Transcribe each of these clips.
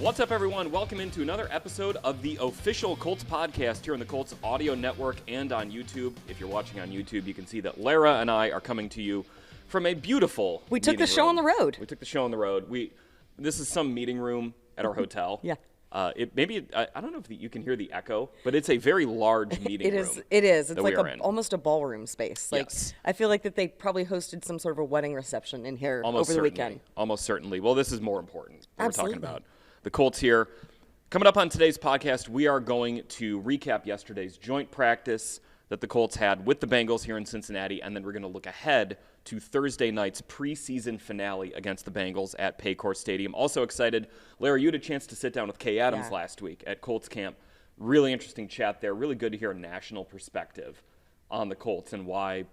What's up, everyone? Welcome into another episode of the official Colts podcast here on the Colts Audio Network and on YouTube. If you're watching on YouTube, you can see that Larra and I are coming to you from a beautiful We took the show on the road. We took the show on the road. This is some meeting room at our hotel. Yeah. I don't know if you can hear the echo, but it's a very large meeting room. It is. It's like almost a ballroom space. Like, yes. I feel like that they probably hosted some sort of a wedding reception in here Almost over the certainly. weekend. Almost certainly. Well, this is more important. Absolutely. We're talking about the Colts here. Coming up on today's podcast, we are going to recap yesterday's joint practice that the Colts had with the Bengals here in Cincinnati, and then we're going to look ahead to Thursday night's preseason finale against the Bengals at Paycor Stadium. Also excited, Larry, you had a chance to sit down with Kay Adams last week at Colts camp. Really interesting chat there. Really good to hear a national perspective on the Colts and why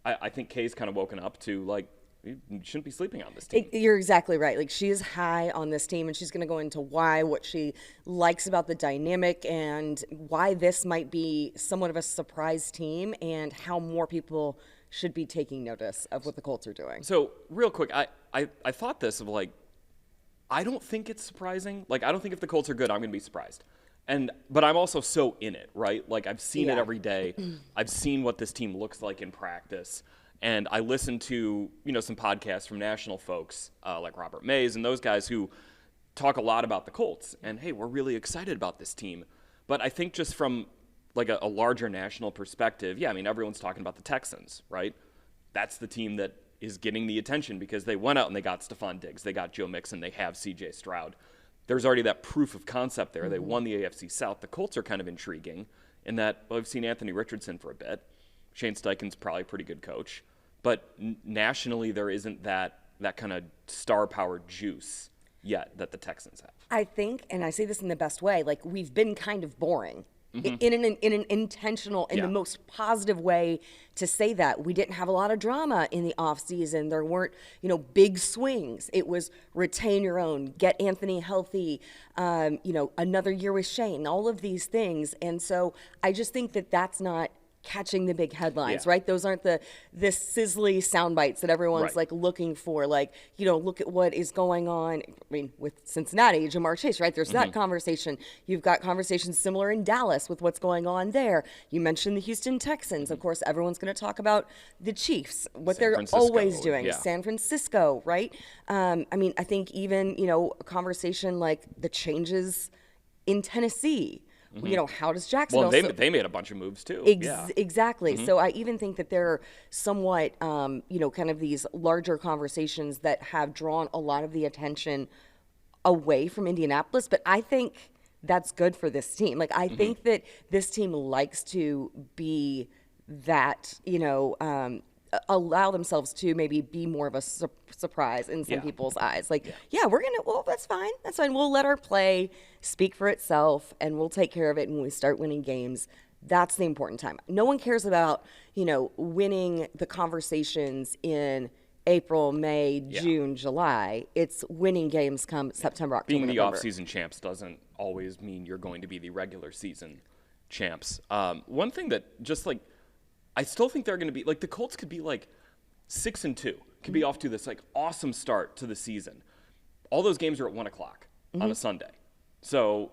I think Kay's kind of woken up to, like, you shouldn't be sleeping on this team. You're exactly right. Like, she is high on this team, and she's going to go into what she likes about the dynamic, and why this might be somewhat of a surprise team, and how more people should be taking notice of what the Colts are doing. So, real quick, I thought this of, like, I don't think it's surprising. Like, I don't think if the Colts are good, I'm going to be surprised. But I'm also so in it, right? Like, I've seen it every day. I've seen what this team looks like in practice. And I listen to, some podcasts from national folks like Robert Mays and those guys who talk a lot about the Colts. And, hey, we're really excited about this team. But I think just from, like, a larger national perspective, everyone's talking about the Texans, right? That's the team that is getting the attention because they went out and they got Stephon Diggs. They got Joe Mixon. They have C.J. Stroud. There's already that proof of concept there. Mm-hmm. They won the AFC South. The Colts are kind of intriguing in that, I've seen Anthony Richardson for a bit. Shane Steichen's probably a pretty good coach. But nationally, there isn't that kind of star-powered juice yet that the Texans have. I think, and I say this in the best way, like, we've been kind of boring. Mm-hmm. In an intentional, in the most positive way to say that. We didn't have a lot of drama in the offseason. There weren't, big swings. It was retain your own, get Anthony healthy, another year with Shane, all of these things. And so I just think that that's not catching the big headlines, right? Those aren't the sizzly sound bites that everyone's like looking for. Like, look at what is going on. I mean, with Cincinnati, Jamar Chase, right? There's that conversation. You've got conversations similar in Dallas with what's going on there. You mentioned the Houston Texans. Of course, everyone's going to talk about the Chiefs, what they're always doing. San Francisco, right? I think even, a conversation like the changes in Tennessee. Mm-hmm. How does Jacksonville... Well, they made a bunch of moves, too. Exactly. Mm-hmm. So I even think that there are somewhat, kind of these larger conversations that have drawn a lot of the attention away from Indianapolis. But I think that's good for this team. Like, I think that this team likes to be that, allow themselves to maybe be more of a surprise in some people's eyes. Like, that's fine. That's fine. We'll let our play speak for itself, and we'll take care of it when we start winning games. That's the important time. No one cares about, winning the conversations in April, May, June, July. It's winning games come September, October, Being the November. off-season champs doesn't always mean you're going to be the regular season champs. One thing that just, like, I still think they're going to be, like, the Colts could be, like, 6-2, could be off to this, like, awesome start to the season. All those games are at 1 o'clock on a Sunday. So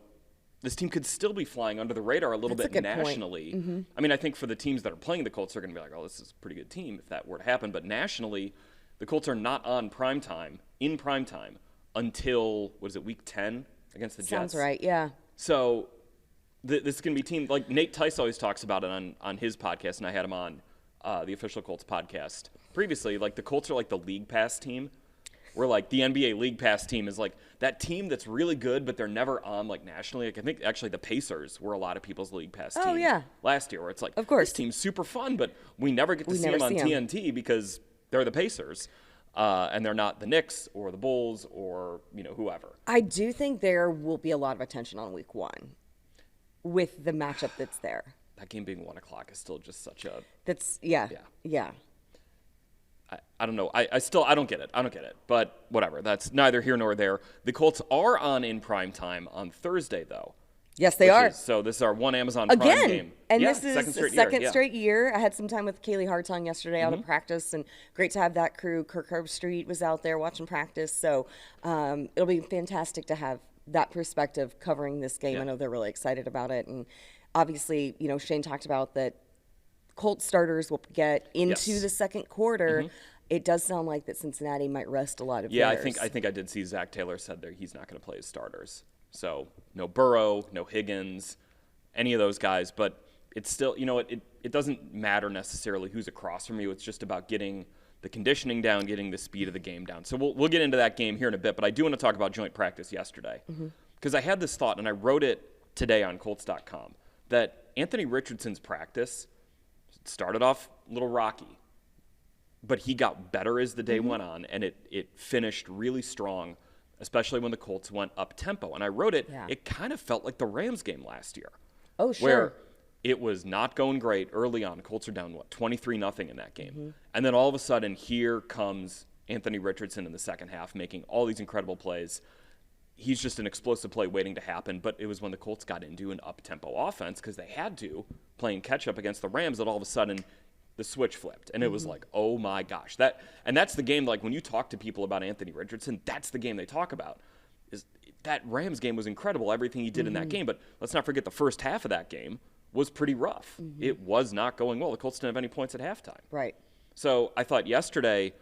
this team could still be flying under the radar a little bit nationally. Mm-hmm. I think for the teams that are playing the Colts, they're going to be like, oh, this is a pretty good team if that were to happen. But nationally, the Colts are not on in prime time, until, week 10 against the Jets? Sounds right, yeah. So this is going to be a team, like Nate Tice always talks about it on his podcast, and I had him on the official Colts podcast previously. Like, the Colts are like the League Pass team, where, like, the NBA League Pass team is like that team that's really good, but they're never on, like, nationally. Like, I think actually the Pacers were a lot of people's League Pass team last year, where it's like, of course, this team's super fun, but we never get to see them on TNT because they're the Pacers. And they're not the Knicks or the Bulls or, whoever. I do think there will be a lot of attention on week 1 with the matchup that's there. That game being 1 o'clock is still just such a... That's, yeah. I don't know. I don't get it. But whatever. That's neither here nor there. The Colts are on in prime time on Thursday, though. Yes, they are. So this is our one Amazon Prime game. And this is the second straight year. I had some time with Kaylee Hartung yesterday out of practice, and great to have that crew. Kirk Herbstreit was out there watching practice. So it'll be fantastic to have that perspective covering this game. I know they're really excited about it. And obviously, Shane talked about that Colts starters will get into the second quarter. It does sound like that Cincinnati might rest a lot of theirs. I think I did see Zach Taylor said that he's not going to play his starters. So no Burrow, no Higgins, any of those guys. But it's still, it doesn't matter necessarily who's across from you. It's just about getting the conditioning down, getting the speed of the game down. So we'll get into that game here in a bit. But I do want to talk about joint practice yesterday because I had this thought, and I wrote it today on Colts.com, that Anthony Richardson's practice started off a little rocky. But he got better as the day went on, and it finished really strong, especially when the Colts went up-tempo. And I wrote it, it kind of felt like the Rams game last year. Oh, sure. Where it was not going great early on. Colts are down, 23-0 in that game. And then all of a sudden, here comes Anthony Richardson in the second half, making all these incredible plays. He's just an explosive play waiting to happen, but it was when the Colts got into an up-tempo offense, because they had to, playing catch-up against the Rams, that all of a sudden – the switch flipped, and it was like, oh my gosh. That's the game, like when you talk to people about Anthony Richardson, that's the game they talk about. Is that Rams game was incredible, everything he did in that game, but let's not forget the first half of that game was pretty rough. It was not going well. The Colts didn't have any points at halftime. Right. So I thought yesterday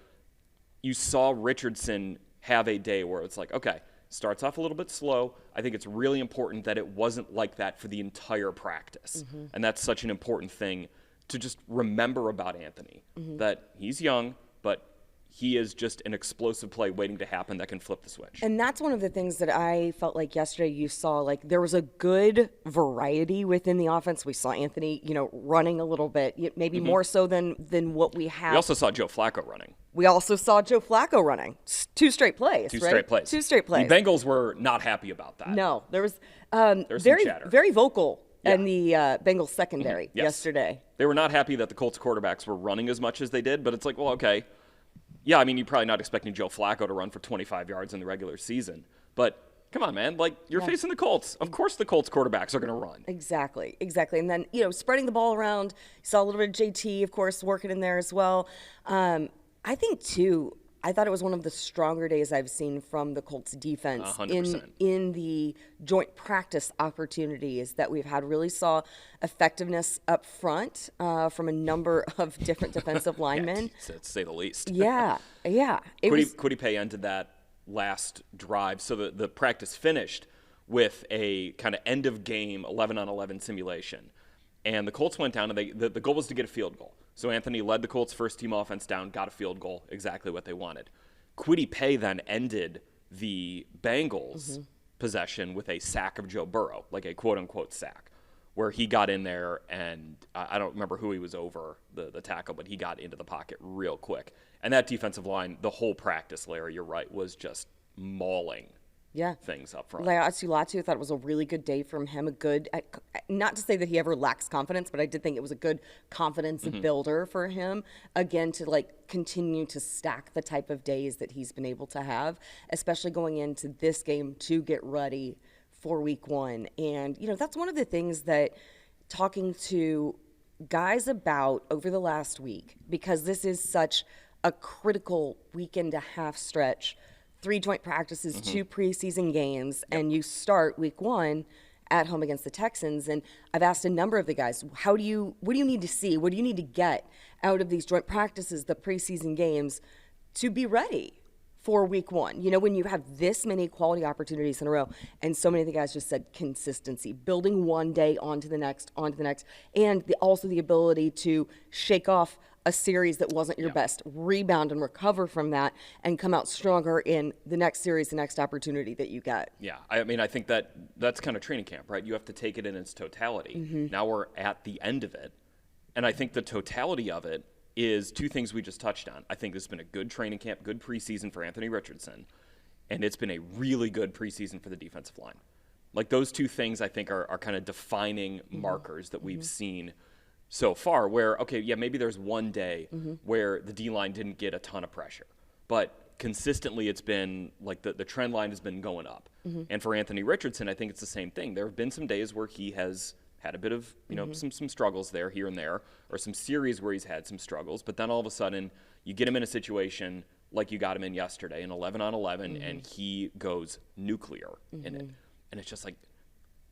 you saw Richardson have a day where it's like, okay, starts off a little bit slow. I think it's really important that it wasn't like that for the entire practice, and that's such an important thing to just remember about Anthony, that he's young, but he is just an explosive play waiting to happen that can flip the switch. And that's one of the things that I felt like yesterday you saw, like there was a good variety within the offense. We saw Anthony, running a little bit, maybe more so than what we have. We also saw Joe Flacco running. We also saw Joe Flacco running. Two straight plays, Two right? straight plays. Two straight plays. The Bengals were not happy about that. No, there was some very, chatter. very vocal in the Bengals secondary yesterday. They were not happy that the Colts quarterbacks were running as much as they did, but it's like, well, okay. Yeah, I mean, you're probably not expecting Joe Flacco to run for 25 yards in the regular season, but come on, man. Like, you're facing the Colts. Of course the Colts quarterbacks are going to run. Exactly. And then, spreading the ball around. You saw a little bit of JT, of course, working in there as well. I think, too, I thought it was one of the stronger days I've seen from the Colts defense 100%. in the joint practice opportunities that we've had. Really saw effectiveness up front from a number of different defensive linemen. To say the least. Yeah. Kwity Paye ended that last drive, so the practice finished with a kind of end-of-game 11-on-11 simulation. And the Colts went down, and the goal was to get a field goal. So Anthony led the Colts' first-team offense down, got a field goal, exactly what they wanted. Kwity Paye then ended the Bengals' possession with a sack of Joe Burrow, like a quote-unquote sack, where he got in there, and I don't remember who he was over, the tackle, but he got into the pocket real quick. And that defensive line, the whole practice, Larry, you're right, was just mauling things up front. Larra, I thought it was a really good day from him. Not to say that he ever lacks confidence, but I did think it was a good confidence builder for him. Again, to continue to stack the type of days that he's been able to have, especially going into this game to get ready for week one. And, that's one of the things that talking to guys about over the last week, because this is such a critical week and a half stretch. 3 joint practices, 2 preseason games, and you start week one at home against the Texans. And I've asked a number of the guys, what do you need to see? What do you need to get out of these joint practices, the preseason games, to be ready for week one? When you have this many quality opportunities in a row, and so many of the guys just said consistency, building one day onto the next, and also the ability to shake off a series that wasn't your best, rebound and recover from that, and come out stronger in the next series, the next opportunity that you get. Yeah, I mean, I think that's kind of training camp, right? You have to take it in its totality. Now we're at the end of it, and I think the totality of it is 2 things we just touched on. I think this has been a good training camp, good preseason for Anthony Richardson, and it's been a really good preseason for the defensive line. Like, those 2 things, I think, are kind of defining markers that we've seen so far, where, okay, yeah, maybe there's one day where the D-line didn't get a ton of pressure, but consistently it's been, like, the trend line has been going up. And for Anthony Richardson, I think it's the same thing. There have been some days where he has had a bit of, some struggles there, here and there, or some series where he's had some struggles, but then all of a sudden you get him in a situation like you got him in yesterday, an 11 on 11, and he goes nuclear in it. And it's just like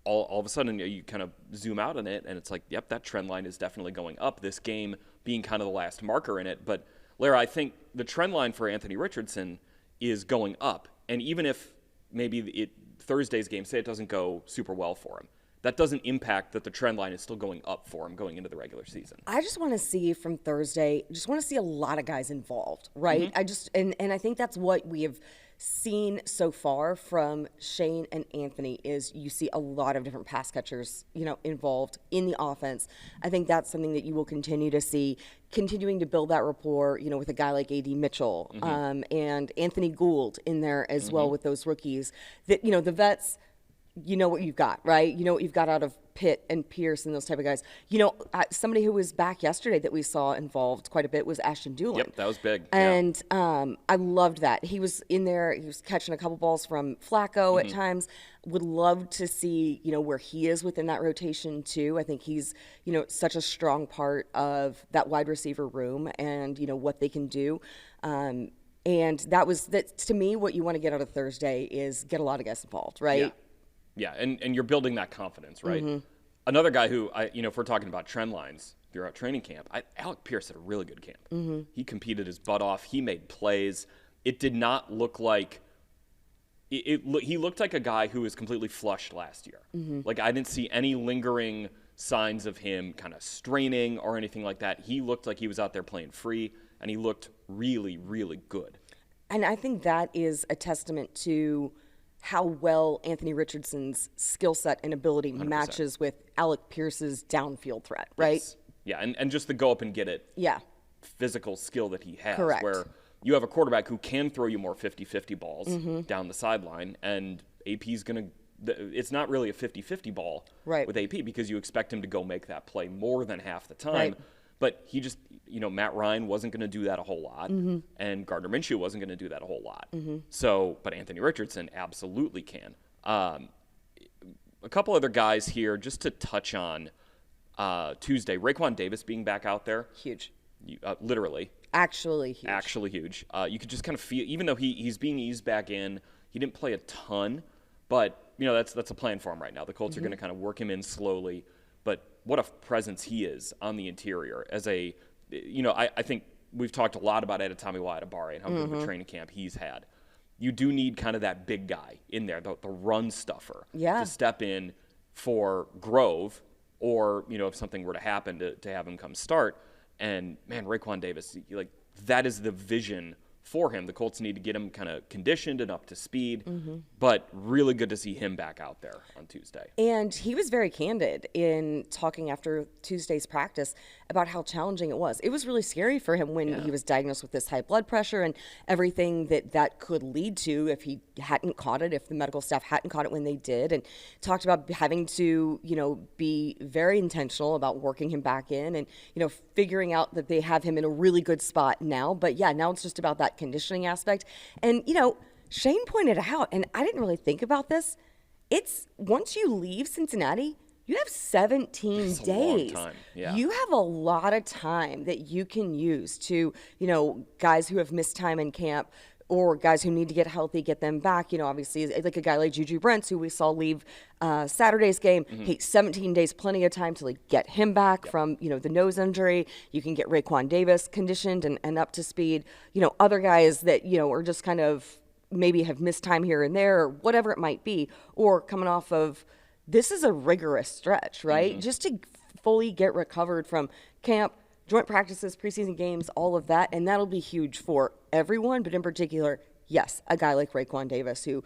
all of a sudden you kind of zoom out on it, and it's like, yep, that trend line is definitely going up, this game being kind of the last marker in it. But, Larra, I think the trend line for Anthony Richardson is going up. And even if maybe Thursday's game, say it doesn't go super well for him, that doesn't impact that the trend line is still going up for him going into the regular season. I just want to see from Thursday, a lot of guys involved, right? And I think that's what we have seen so far from Shane and Anthony is you see a lot of different pass catchers, involved in the offense. I think that's something that you will continue to see, continuing to build that rapport, with a guy like A.D. Mitchell and Anthony Gould in there as well with those rookies. That, the vets, you know what you've got, right? You know what you've got out of Pitt and Pierce and those type of guys. Somebody who was back yesterday that we saw involved quite a bit was Ashton Doolin. Yep, that was big. And I loved that. He was in there. He was catching a couple balls from Flacco at times. Would love to see, where he is within that rotation too. I think he's, such a strong part of that wide receiver room and, what they can do. And that to me, what you want to get out of Thursday is get a lot of guys involved, right? Yeah, and you're building that confidence, right? Another guy who, if we're talking about trend lines throughout training camp, Alec Pierce had a really good camp. He competed his butt off. He made plays. It did not look like he looked like a guy who was completely flushed last year. Like, I didn't see any lingering signs of him kind of straining or anything like that. He looked like he was out there playing free, and he looked really, really good. And I think that is a testament to how well Anthony Richardson's skill set and ability 100%. Matches with Alec Pierce's downfield threat, right? Yes. Yeah, and just the go up and get it physical skill that he has. Correct. Where you have a quarterback who can throw you more 50-50 balls down the sideline, and AP's going to – it's not really a 50-50 ball with AP because you expect him to go make that play more than half the time. Right. But he just, Matt Ryan wasn't going to do that a whole lot, and Gardner Minshew wasn't going to do that a whole lot. So, but Anthony Richardson absolutely can. A couple other guys here just to touch on Tuesday. Raekwon Davis being back out there. Huge. Literally. Actually huge. Actually huge. You could just kind of feel, even though he's being eased back in, he didn't play a ton, but, that's a plan for him right now. The Colts are going to kind of work him in slowly. But what a presence he is on the interior as I think we've talked a lot about Adetomiwa Adebawore and how good of a training camp he's had. You do need kind of that big guy in there, the run stuffer, to step in for Grove or, if something were to happen to have him come start. And, man, Raekwon Davis, that is the vision for him. The Colts need to get him kind of conditioned and up to speed, but really good to see him back out there on Tuesday. And he was very candid in talking after Tuesday's practice about how challenging it was. It was really scary for him when he was diagnosed with this high blood pressure and everything that could lead to if he hadn't caught it, if the medical staff hadn't caught it when they did, and talked about having to, be very intentional about working him back in and, figuring out that they have him in a really good spot now. But now it's just about that conditioning aspect. And, Shane pointed out, and I didn't really think about this, it's once you leave Cincinnati, you have 17 days. A long time. Yeah. You have a lot of time that you can use to, guys who have missed time in camp or guys who need to get healthy, get them back. Obviously, like a guy like Juju Brents, who we saw leave Saturday's game. 17 days, plenty of time to get him back from, the nose injury. You can get Raekwon Davis conditioned and up to speed. Other guys that, are just kind of maybe have missed time here and there or whatever it might be, or coming off of, this is a rigorous stretch, right? Just to fully get recovered from camp, joint practices, preseason games, all of that. And that'll be huge for everyone, but in particular, yes, a guy like Raekwon Davis who,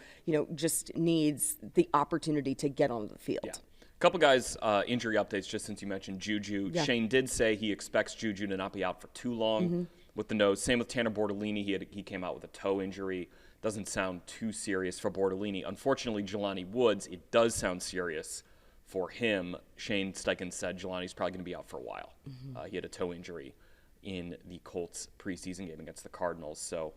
just needs the opportunity to get onto the field. Yeah. A couple guys, injury updates, just since you mentioned Juju. Yeah. Shane did say he expects Juju to not be out for too long with the nose. Same with Tanner Bortolini. He came out with a toe injury. Doesn't sound too serious for Bortolini. Unfortunately, Jelani Woods, it does sound serious for him. Shane Steichen said Jelani's probably going to be out for a while. He had a toe injury in the Colts preseason game against the Cardinals. So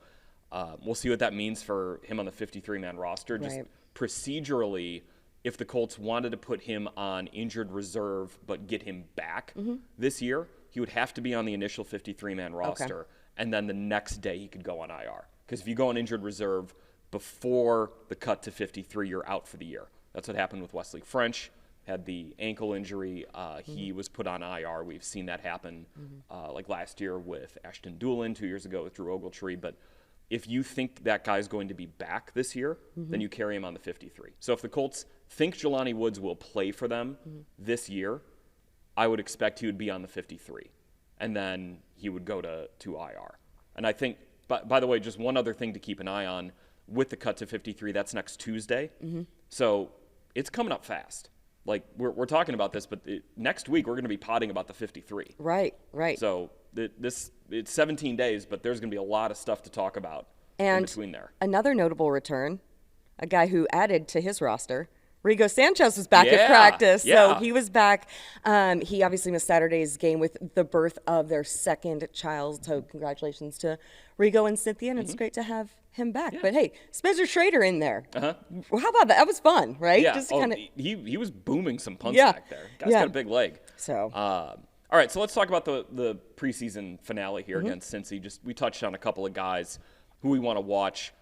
we'll see what that means for him on the 53-man roster. Just procedurally, if the Colts wanted to put him on injured reserve but get him back this year, he would have to be on the initial 53-man roster, and then the next day he could go on IR. Because if you go on injured reserve before the cut to 53, you're out for the year. That's what happened with Wesley French. Had the ankle injury. He was put on IR. We've seen that happen like last year with Ashton Doolin, 2 years ago with Drew Ogletree. But if you think that guy's going to be back this year, then you carry him on the 53. So if the Colts think Jelani Woods will play for them this year, I would expect he would be on the 53. And then he would go to IR. And I think, by the way, just one other thing to keep an eye on with the cut to 53, that's next Tuesday. So it's coming up fast. Like, we're talking about this, but next week we're going to be potting about the 53. Right. So it's 17 days, but there's going to be a lot of stuff to talk about in between there. Another notable return, a guy who added to his roster, Rigo Sanchez was back at practice. So he was back. He obviously missed Saturday's game with the birth of their second child. So congratulations to Rigo and Cynthia, and it's great to have him back. But hey, Spencer Schrader in there. How about that? That was fun, right? Yeah. Just he was booming some punts back there. Guy's got a big leg. So all right, so let's talk about the preseason finale here against Cincy. We touched on a couple of guys who we want to watch.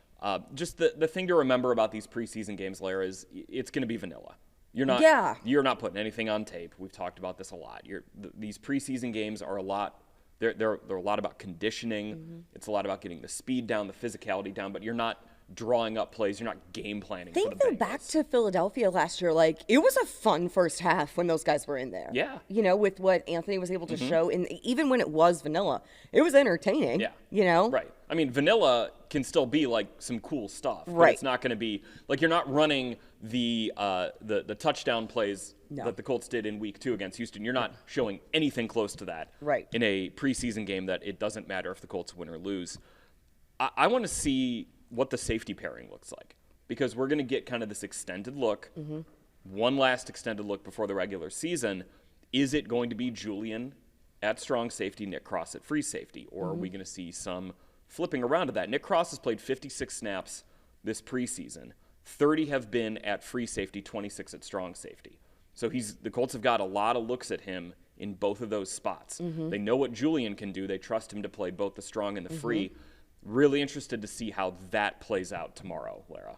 Just the thing to remember about these preseason games, Larra, is it's going to be vanilla. You're not putting anything on tape. We've talked about this a lot. These preseason games are a lot. They're a lot about conditioning. It's a lot about getting the speed down, the physicality down. But you're not drawing up plays. You're not game planning. Think though back to Philadelphia last year. Like, it was a fun first half when those guys were in there. Yeah. You know, with what Anthony was able to show, and even when it was vanilla, it was entertaining. Yeah. You know. Right. I mean, vanilla can still be like some cool stuff. But it's not going to be like you're not running the touchdown plays that the Colts did in week 2 against Houston. You're not showing anything close to that in a preseason game that it doesn't matter if the Colts win or lose. I want to see what the safety pairing looks like, because we're going to get kind of this extended look, one last extended look before the regular season. Is it going to be Julian at strong safety, Nick Cross at free safety, or are we going to see some flipping around to that? Nick Cross has played 56 snaps this preseason. 30 have been at free safety, 26 at strong safety. So the Colts have got a lot of looks at him in both of those spots. They know what Julian can do. They trust him to play both the strong and the free. Really interested to see how that plays out tomorrow, Larra.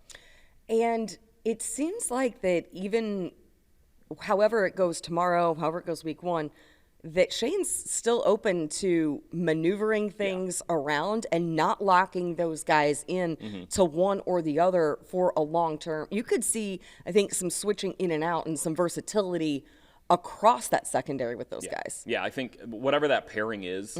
And it seems like that even however it goes tomorrow, however it goes week 1, that Shane's still open to maneuvering things around and not locking those guys in to one or the other for a long term. You could see, I think, some switching in and out and some versatility across that secondary with those guys. Yeah, I think whatever that pairing is,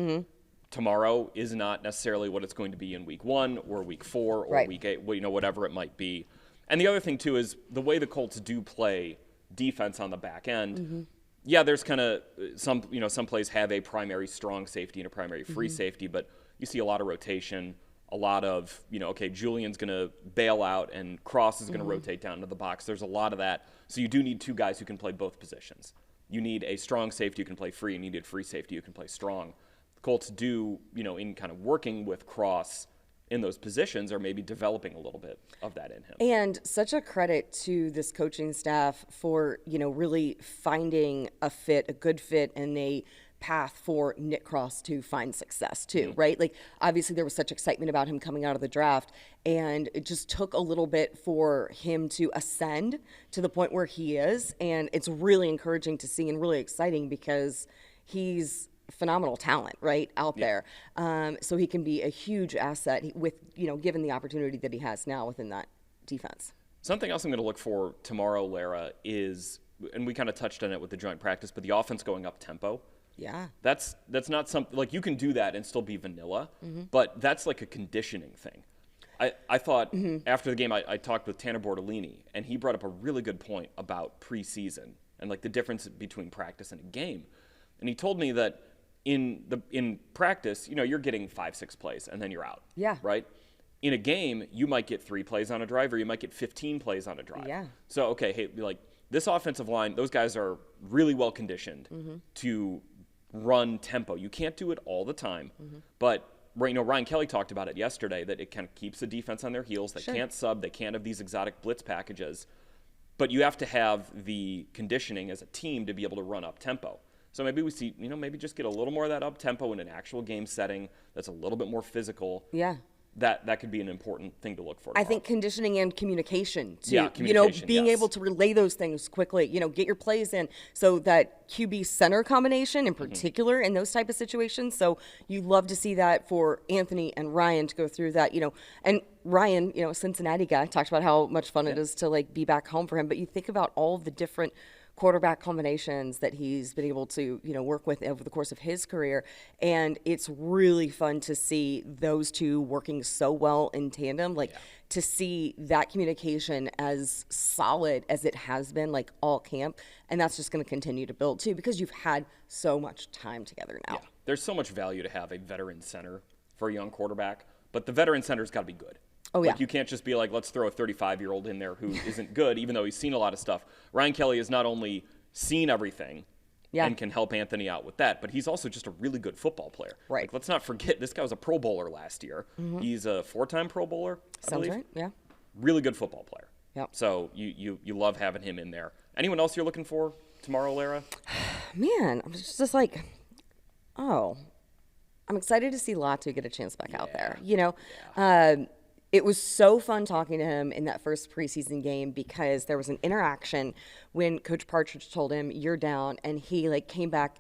tomorrow is not necessarily what it's going to be in week 1 or week 4 or week 8, whatever it might be. And the other thing, too, is the way the Colts do play defense on the back end. Yeah, there's kind of some plays have a primary strong safety and a primary free safety, but you see a lot of rotation, a lot of, Julian's going to bail out and Cross is going to rotate down to the box. There's a lot of that. So you do need 2 guys who can play both positions. You need a strong safety who can play free, and you need a free safety who can play strong. The Colts do, in kind of working with Cross in those positions, are maybe developing a little bit of that in him. And such a credit to this coaching staff for, really finding a good fit, and a path for Nick Cross to find success too, right? Like, obviously there was such excitement about him coming out of the draft, and it just took a little bit for him to ascend to the point where he is. And it's really encouraging to see and really exciting, because he's phenomenal talent out there. So he can be a huge asset with, given the opportunity that he has now within that defense. Something else I'm going to look for tomorrow, Larra, is, and we kind of touched on it with the joint practice, but the offense going up tempo. Yeah. That's not something, like, you can do that and still be vanilla, but that's like a conditioning thing. I thought after the game, I talked with Tanner Bortolini, and he brought up a really good point about preseason and like the difference between practice and a game. And he told me that in practice, you're getting 5-6 plays and then you're out. Yeah. Right? In a game, you might get 3 plays on a drive, or you might get 15 plays on a drive. Yeah. So, okay, hey, like, this offensive line, those guys are really well conditioned to run tempo. You can't do it all the time, but Ryan Kelly talked about it yesterday, that it kind of keeps the defense on their heels. They can't sub. They can't have these exotic blitz packages, but you have to have the conditioning as a team to be able to run up tempo. So maybe we see, maybe just get a little more of that up tempo in an actual game setting that's a little bit more physical. Yeah. That could be an important thing to look for. I think conditioning and communication too. Yeah, communication, being yes. able to relay those things quickly. Get your plays in. So that QB center combination in particular in those type of situations. So you love to see that for Anthony and Ryan to go through that. And Ryan, a Cincinnati guy, talked about how much fun it is to like be back home for him. But you think about all of the different quarterback combinations that he's been able to, work with over the course of his career. And it's really fun to see those two working so well in tandem, to see that communication as solid as it has been, like all camp. And that's just going to continue to build too, because you've had so much time together now. Yeah. There's so much value to have a veteran center for a young quarterback, but the veteran center's got to be good. Oh, yeah. Like, you can't just be like, let's throw a 35-year-old in there who isn't good, even though he's seen a lot of stuff. Ryan Kelly has not only seen everything and can help Anthony out with that, but he's also just a really good football player. Right. Like, let's not forget, this guy was a Pro Bowler last year. He's a 4-time Pro Bowler, I Sounds believe. right, yeah. Really good football player. Yep. So you love having him in there. Anyone else you're looking for tomorrow, Larra? Man, I'm just like, I'm excited to see Latu get a chance back out there. It was so fun talking to him in that first preseason game because there was an interaction when Coach Partridge told him, "You're down," and he came back,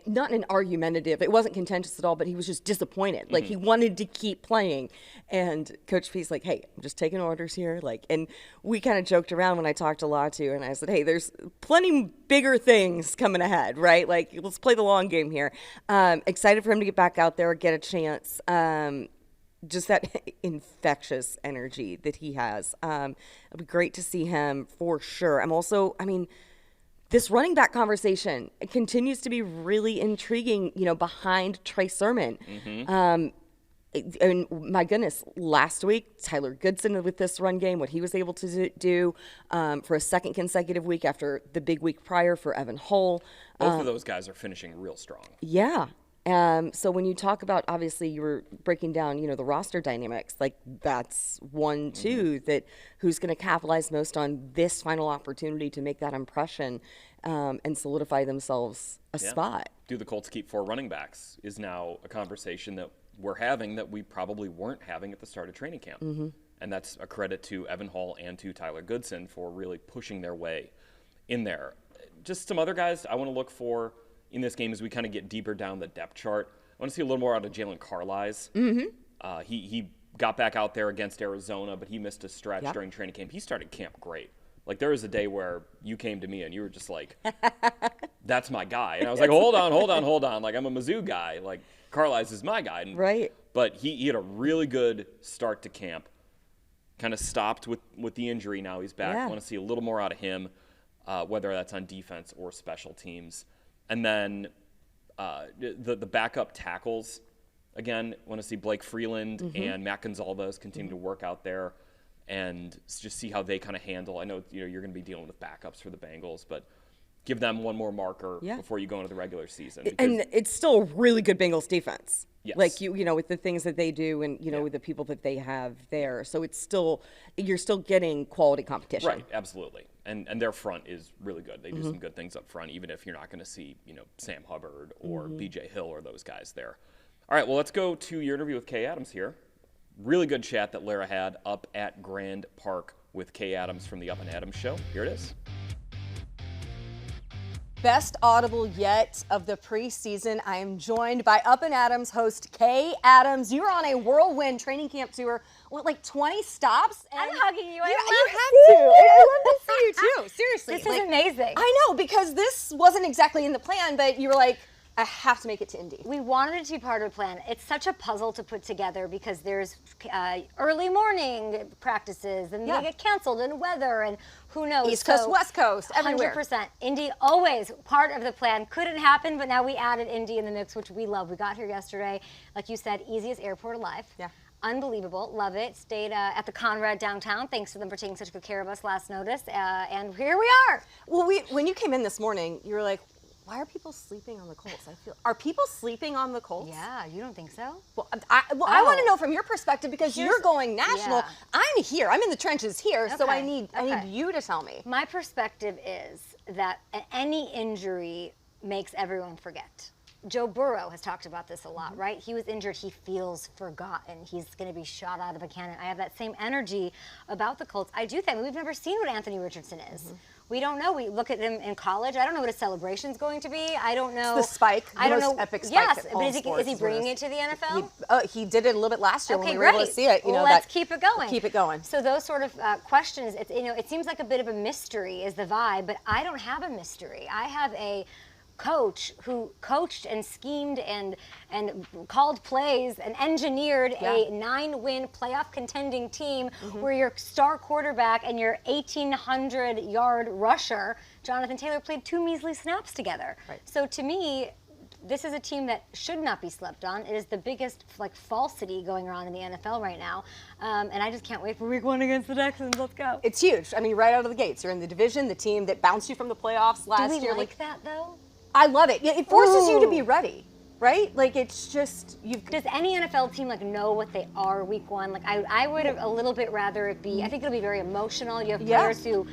not in an argumentative. It wasn't contentious at all, but he was just disappointed. Like, he wanted to keep playing, and Coach P's like, "Hey, I'm just taking orders here." And we kind of joked around when I talked to Latu, and I said, "Hey, there's plenty bigger things coming ahead, right? Like, let's play the long game here." Excited for him to get back out there, get a chance. Just that infectious energy that he has. It'll be great to see him for sure. This running back conversation continues to be really intriguing, behind Trey Sermon. And my goodness, last week, Tyler Goodson with this run game, what he was able to do for a second consecutive week after the big week prior for Evan Hull. Both of those guys are finishing real strong. Yeah. So when you talk about, obviously you were breaking down, the roster dynamics, that's one too, that who's going to capitalize most on this final opportunity to make that impression and solidify themselves a spot. Do the Colts keep 4 running backs is now a conversation that we're having that we probably weren't having at the start of training camp. And that's a credit to Evan Hall and to Tyler Goodson for really pushing their way in there. Just some other guys I want to look for in this game as we kind of get deeper down the depth chart. I want to see a little more out of Jalen Carlies. He got back out there against Arizona, but he missed a stretch during training camp. He started camp great. Like, there was a day where you came to me and you were just like, that's my guy. And I was like, hold on. Like, I'm a Mizzou guy. Like, Carlies is my guy. And, right. But he had a really good start to camp. Kind of stopped with the injury. Now he's back. I want to see a little more out of him, whether that's on defense or special teams. And then the backup tackles, again, want to see Blake Freeland and Matt Gonzalez continue to work out there and just see how they kind of handle. I know you're going to be dealing with backups for the Bengals, but give them one more marker before you go into the regular season. And it's still a really good Bengals defense. Yes. Like, with the things that they do and, with the people that they have there. So you're still getting quality competition. Right, absolutely. And their front is really good. They do some good things up front, even if you're not going to see, Sam Hubbard or B.J. Hill or those guys there. All right, well, let's go to your interview with Kay Adams here. Really good chat that Larra had up at Grand Park with Kay Adams from the Up and Adams show. Here it is. Best audible yet of the preseason. I am joined by Up and Adams host Kay Adams. You were on a whirlwind training camp tour, 20 stops? I'm hugging you. You have to. I love to see you too. Seriously. This is amazing. I know, because this wasn't exactly in the plan, but you were like, I have to make it to Indy. We wanted it to be part of the plan. It's such a puzzle to put together because there's early morning practices and they get canceled and weather and who knows. East Coast, West Coast, everywhere. 100%. Indy always part of the plan. Couldn't happen, but now we added Indy in the mix, which we love. We got here yesterday. Like you said, easiest airport alive. Yeah. Unbelievable. Love it. Stayed at the Conrad downtown. Thanks to them for taking such good care of us last notice. And here we are. Well, when you came in this morning, you were like, why are people sleeping on the Colts? Are people sleeping on the Colts? Yeah, you don't think so? Well, I want to know from your perspective because you're going national. Yeah. I'm here. I'm in the trenches here, so I need Okay. you to tell me. My perspective is that any injury makes everyone forget. Joe Burrow has talked about this a lot, right? He was injured. He feels forgotten. He's going to be shot out of a cannon. I have that same energy about the Colts. I do think we've never seen what Anthony Richardson is. We don't know. We look at him in college. I don't know what his celebration's going to be. I don't know. It's the spike. I don't most know. Epic spike. Yes, in but all is sports he bringing it to the NFL? He did it a little bit last year when we were great. able to see it. Well, let's keep it going. Keep it going. So those sort of questions, it's, it seems like a bit of a mystery is the vibe, but I don't have a mystery. I have a coach who coached and schemed and called plays and engineered a 9-win playoff contending team where your star quarterback and your 1,800-yard rusher, Jonathan Taylor, played 2 measly snaps together. Right. So to me, this is a team that should not be slept on. It is the biggest falsity going around in the NFL right now, and I just can't wait for Week 1 against the Texans. Let's go. It's huge. I mean, right out of the gates, you're in the division, the team that bounced you from the playoffs last year. Do we like that though? I love it. It forces you to be ready, right? Like it's just Does any NFL team know what they are Week 1? I would a little bit rather it be. I think it'll be very emotional. You have players who,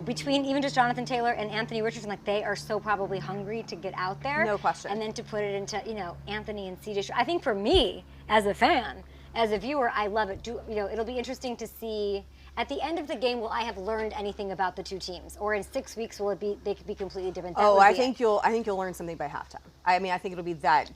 between even just Jonathan Taylor and Anthony Richardson, they are so probably hungry to get out there. No question. And then to put it into Anthony and CJ. I think for me as a fan, as a viewer, I love it. It'll be interesting to see. At the end of the game, will I have learned anything about the two teams, or in 6 weeks will they could be completely different? I think you'll learn something by halftime. I mean, I think it'll be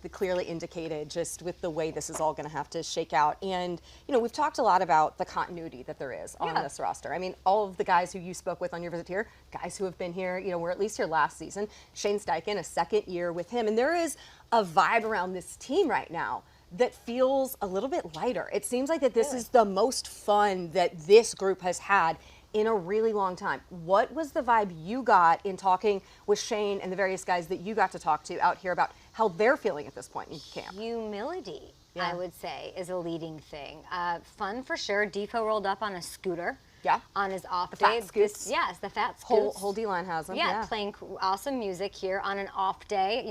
clearly indicated just with the way this is all going to have to shake out. And we've talked a lot about the continuity that there is on this roster. I mean, all of the guys who you spoke with on your visit here, guys who have been here, were at least here last season. Shane Steichen, a second year with him, and there is a vibe around this team right now that feels a little bit lighter. It seems like that this is the most fun that this group has had in a really long time. What was the vibe you got in talking with Shane and the various guys that you got to talk to out here about how they're feeling at this point in camp? Humility, I would say, is a leading thing. Fun for sure. Defo rolled up on a scooter. On his off day. Fat Scoots. Yes, the Fat Scoots. Whole D-line has them. Yeah, playing awesome music here on an off day.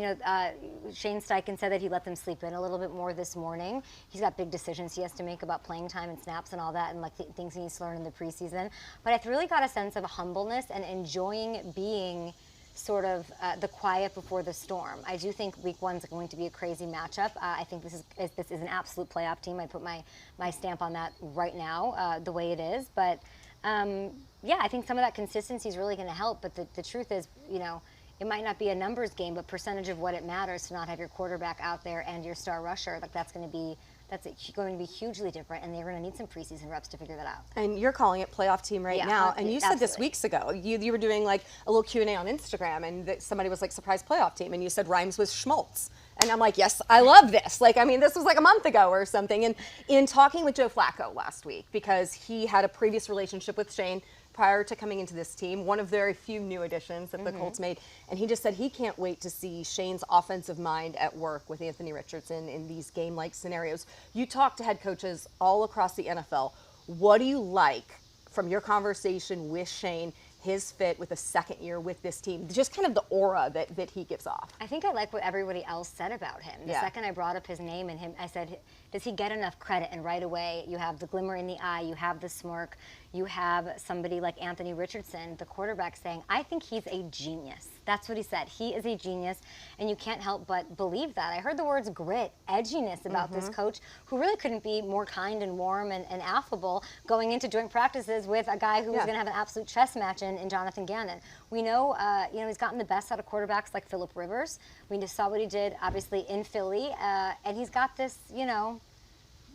Shane Steichen said that he let them sleep in a little bit more this morning. He's got big decisions he has to make about playing time and snaps and all that, and things he needs to learn in the preseason. But I've really got a sense of humbleness and enjoying being sort of the quiet before the storm. I do think Week 1 is going to be a crazy matchup. I think this is an absolute playoff team. I put my stamp on that right now, the way it is. But I think some of that consistency is really going to help. But the truth is, it might not be a numbers game, but percentage of what it matters to not have your quarterback out there and your star rusher, that's going to be hugely different, and they're going to need some preseason reps to figure that out. And you're calling it playoff team right now, and you said this weeks ago. You were doing a little Q&A on Instagram, and somebody was surprise playoff team, and you said rhymes with Schmaltz. And I'm like, yes, I love this. This was a month ago or something. And in talking with Joe Flacco last week, because he had a previous relationship with Shane prior to coming into this team, one of very few new additions that the Colts made, and he just said he can't wait to see Shane's offensive mind at work with Anthony Richardson in these game-like scenarios. You talk to head coaches all across the NFL. What do you like from your conversation with Shane, his fit with a second year with this team, just kind of the aura that he gives off? I think I like what everybody else said about him. The second I brought up his name and him, I said, does he get enough credit? And right away, you have the glimmer in the eye, you have the smirk, you have somebody like Anthony Richardson, the quarterback, saying, I think he's a genius. That's what he said. He is a genius, and you can't help but believe that. I heard the words grit, edginess about this coach, who really couldn't be more kind and warm and affable going into joint practices with a guy who was going to have an absolute chess match in Jonathan Gannon. We know, he's gotten the best out of quarterbacks like Phillip Rivers. We just saw what he did, obviously, in Philly, and he's got this,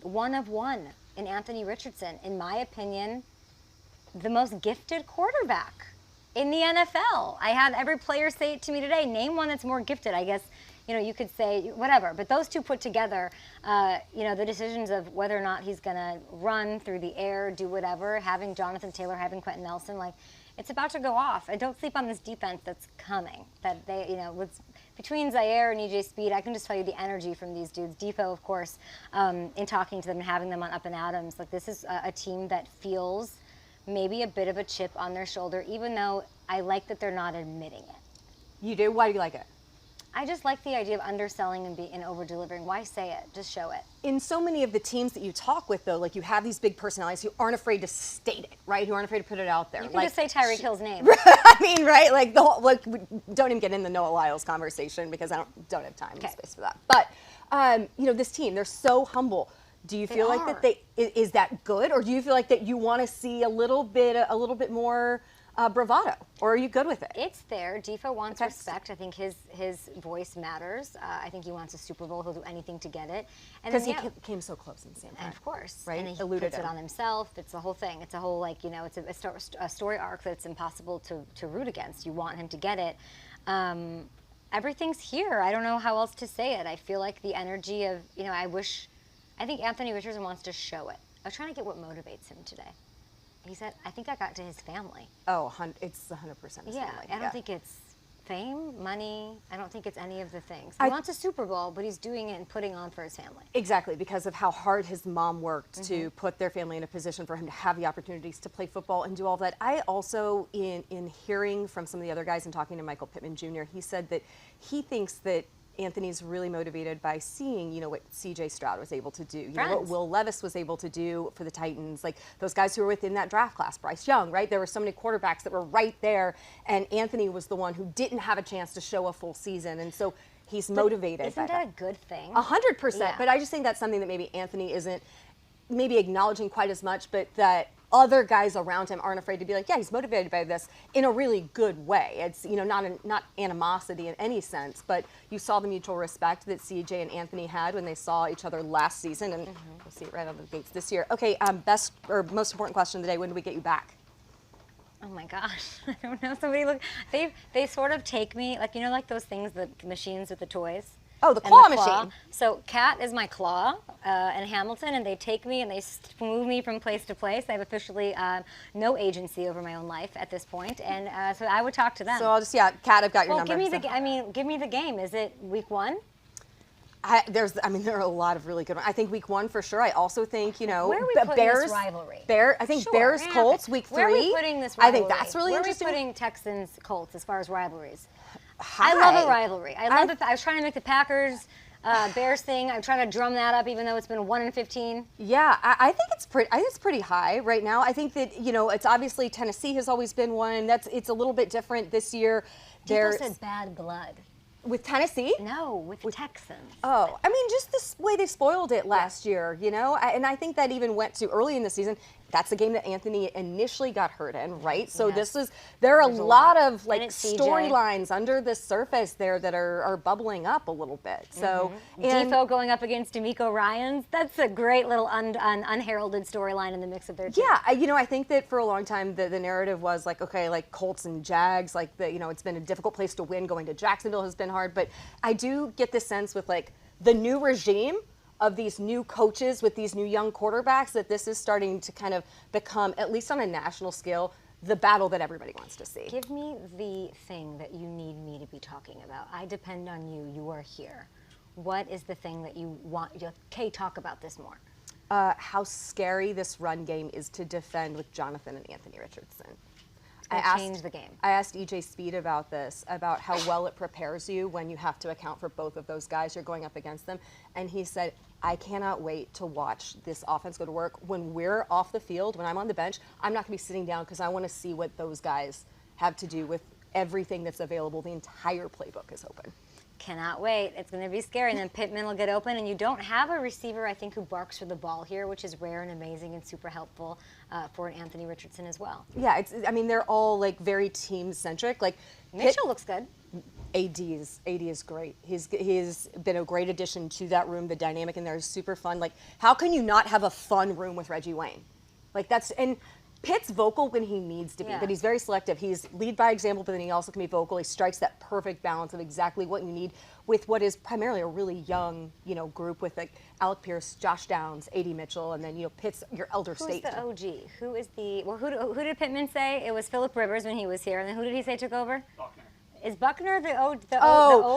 one of one in Anthony Richardson. In my opinion, the most gifted quarterback in the NFL. I had every player say it to me today. Name one that's more gifted. I guess, you could say whatever. But those two put together, the decisions of whether or not he's going to run through the air, do whatever, having Jonathan Taylor, having Quentin Nelson, it's about to go off. And don't sleep on this defense that's coming. That they, between Zaire and EJ Speed, I can just tell you the energy from these dudes. Defo, of course, in talking to them and having them on Up and Adams. This is a team that feels maybe a bit of a chip on their shoulder, even though I like that they're not admitting it. You do? Why do you like it? I just like the idea of underselling and over-delivering. Why say it? Just show it. In so many of the teams that you talk with, though, like you have these big personalities who aren't afraid to state it, right? Who aren't afraid to put it out there. You can just say Tyreek Hill's name. I mean, right? Like the whole, like, don't even get in the Noah Lyles conversation because I don't have time and space for that. But you know, this team, they're so humble. Do you feel like that is that good, or do you feel like that you want to see a little bit more bravado, or are you good with it? It's there. Defo wants respect. I think his voice matters. I think he wants a Super Bowl. He'll do anything to get it. Because he came so close in San Fran. And of course, right? And he puts it on himself. It's the whole thing. It's a whole, like, you know, it's a story arc that's impossible to root against. You want him to get it. Everything's here. I don't know how else to say it. I feel like the energy of, you know, I think Anthony Richardson wants to show it. I was trying to get what motivates him today. He said, I think I got to his family. Oh, it's 100% his yeah, family. I don't think it's fame, money. I don't think it's any of the things. He wants a Super Bowl, but he's doing it and putting on for his family. Exactly, because of how hard his mom worked to put their family in a position for him to have the opportunities to play football and do all that. I also, in hearing from some of the other guys and talking to Michael Pittman Jr., he said that he thinks that Anthony's really motivated by seeing, you know, what C.J. Stroud was able to do, you know, what Will Levis was able to do for the Titans, like those guys who were within that draft class, Bryce Young, right? There were so many quarterbacks that were right there, and Anthony was the one who didn't have a chance to show a full season, and so he's motivated. Isn't that a good thing? 100%, but I just think that's something that maybe Anthony isn't maybe acknowledging quite as much, but that other guys around him aren't afraid to be like, yeah, he's motivated by this in a really good way. It's, you know, not animosity in any sense, but you saw the mutual respect that CJ and Anthony had when they saw each other last season, and we'll see it right on the gates this year. Okay, best or most important question of the day: when do we get you back? Oh my gosh, I don't know. Somebody look. They sort of take me, like, you know, like those things, the machines with the toys. Oh, the claw machine. So Kat is my claw in Hamilton, and they take me and they move me from place to place. I have officially no agency over my own life at this point, and so I would talk to them. So I'll just, Kat, I've got your number. Give me the game. Is it week 1? There are a lot of really good ones. I think week 1 for sure. I also think, you know, where are we putting this rivalry? I think Bears Colts week 3. Where are we putting this rivalry? I think that's really interesting. Where are we putting Texans Colts as far as rivalries? High. I love a rivalry. I love it. I was trying to make the Packers Bears thing. I'm trying to drum that up, even though it's been 1-15. Yeah, I think it's pretty high right now. I think that, you know, it's obviously Tennessee has always been one. It's a little bit different this year. People said bad blood. With Tennessee? No, with Texans. Oh, I mean, just the way they spoiled it last year, you know? And I think that even went to early in the season. That's the game that Anthony initially got hurt in, right? So there are a lot of, like, storylines under the surface there that are bubbling up a little bit. So, Defo going up against D'Amico Ryans, that's a great little unheralded storyline in the mix of their team. Yeah, you know, I think that for a long time the narrative was like, okay, like Colts and Jags, like, you know, it's been a difficult place to win. Going to Jacksonville has been hard, but I do get this sense with, like, the new regime of these new coaches with these new young quarterbacks that this is starting to kind of become, at least on a national scale, the battle that everybody wants to see. Give me the thing that you need me to be talking about. I depend on you. You are here. What is the thing that you want? Okay, talk about this more. How scary this run game is to defend with Jonathan and Anthony Richardson. Change the game. I asked EJ Speed about this, about how well it prepares you when you have to account for both of those guys. You're going up against them. And he said, I cannot wait to watch this offense go to work. When we're off the field, when I'm on the bench, I'm not going to be sitting down because I want to see what those guys have to do with everything that's available. The entire playbook is open. Cannot wait. It's going to be scary. And then Pittman will get open. And you don't have a receiver, I think, who barks for the ball here, which is rare and amazing and super helpful for an Anthony Richardson as well. Yeah, they're all, like, very team-centric. Like, Mitchell looks good. AD is great. He's been a great addition to that room. The dynamic in there is super fun. Like, how can you not have a fun room with Reggie Wayne? Like, and Pitt's vocal when he needs to be, but he's very selective. He's lead by example, but then he also can be vocal. He strikes that perfect balance of exactly what you need with what is primarily a really young, you know, group with, like, Alec Pierce, Josh Downs, AD Mitchell, and then, you know, Pitt's your elder statesman. Who's the OG? Who is the? Well, who did Pittman say? It was Phillip Rivers when he was here, and then who did he say took over? Buckner. Is Buckner the old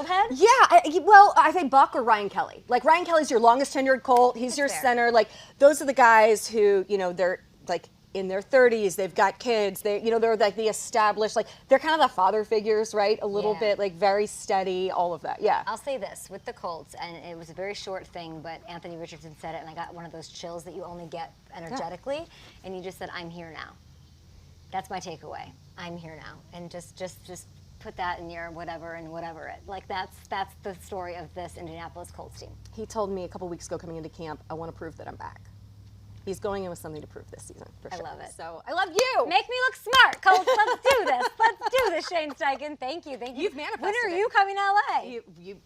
head? Yeah, I think Buck or Ryan Kelly. Like, Ryan Kelly's your longest tenured Colt. He's your center. Like, those are the guys who, you know, they're, like, in their 30s, they've got kids, they're like the established, like they're kind of the father figures, right? A little bit like very steady, all of that. Yeah. I'll say this with the Colts, and it was a very short thing, but Anthony Richardson said it, and I got one of those chills that you only get energetically, and he just said, "I'm here now." That's my takeaway. I'm here now, and just put that in your whatever and whatever it. Like that's the story of this Indianapolis Colts team. He told me a couple weeks ago coming into camp, I want to prove that I'm back. He's going in with something to prove this season, for sure. I love it. So I love you. Make me look smart, Colts. Let's do this. Let's do this, Shane Steichen. Thank you. You've manifested When are it. you coming to LA? You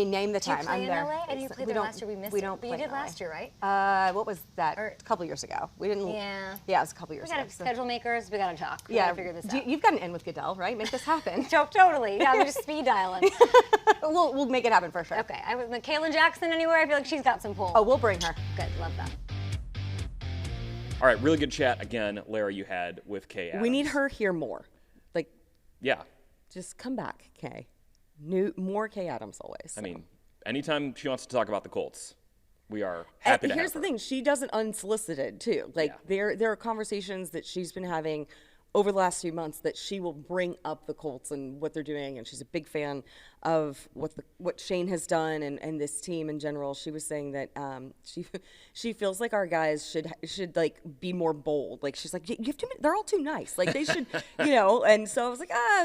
name the time. Did you play I'm in there. LA? I didn't play there last year. We missed it. But you did last year, right? What was that? A couple years ago. We didn't. Yeah. Yeah, it was a couple years We ago. got schedule makers. We got to talk. We Yeah. got to figure this out. You've got an in with Goodell, right? Make this happen. Totally. Yeah, we're just speed dialing. We'll make it happen for sure. Okay. Kaylin Jackson anywhere? I feel like she's got some pull. Oh, we'll bring her. Good. Love that. All right, really good chat again, Larra, you had with Kay Adams. We need her here more. Like, yeah. just come back, Kay. More Kay Adams always. I mean, anytime she wants to talk about the Colts, we are happy to have Here's her. the thing, she does it unsolicited too. Like there are conversations that she's been having over the last few months that she will bring up the Colts and what they're doing, and she's a big fan of what Shane has done and this team in general. She was saying that she feels like our guys should like be more bold. Like she's like, you have to. They're all too nice. Like they should, And so I was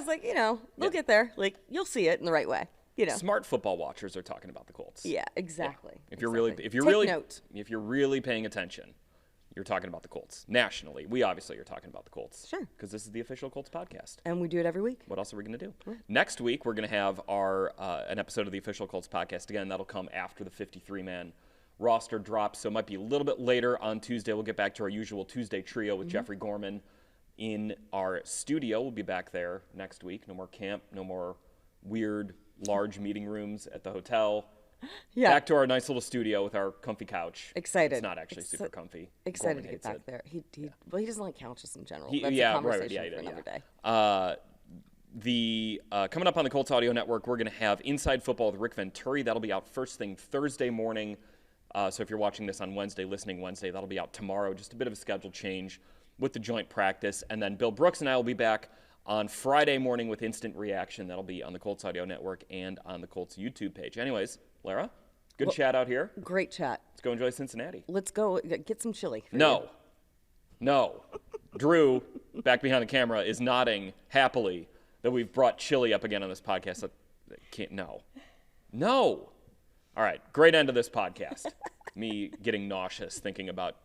like, they'll get there. Like you'll see it in the right way. Smart football watchers are talking about the Colts. Yeah, exactly. Yeah. If you're Take note. really paying attention, you're talking about the Colts nationally. We obviously are talking about the Colts. Sure. Because this is the official Colts podcast. And we do it every week. What else are we going to do? Right. Next week, we're going to have our an episode of the official Colts podcast. Again, that'll come after the 53-man roster drops, so it might be a little bit later on Tuesday. We'll get back to our usual Tuesday trio with Jeffrey Gorman in our studio. We'll be back there next week. No more camp, no more weird, large meeting rooms at the hotel. Yeah. Back to our nice little studio with our comfy couch. Excited. It's not actually super comfy. Excited Gorman to get hates back it. there. He doesn't like couches in general. That's a conversation for another day. Coming up on the Colts Audio Network, we're going to have Inside Football with Rick Venturi. That'll be out first thing Thursday morning. So if you're watching this on Wednesday, listening Wednesday, that'll be out tomorrow. Just a bit of a schedule change with the joint practice. And then Bill Brooks and I will be back on Friday morning with Instant Reaction. That'll be on the Colts Audio Network and on the Colts YouTube page. Anyways, Larra, good chat out here. Great chat. Let's go enjoy Cincinnati. Let's go get some chili. No. Drew, back behind the camera, is nodding happily that we've brought chili up again on this podcast. No. All right, great end of this podcast. Me getting nauseous thinking about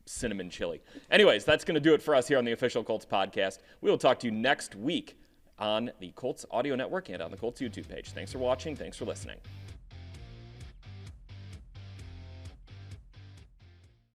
cinnamon chili. Anyways, that's going to do it for us here on the official Colts podcast. We will talk to you next week on the Colts Audio Network and on the Colts YouTube page. Thanks for watching. Thanks for listening.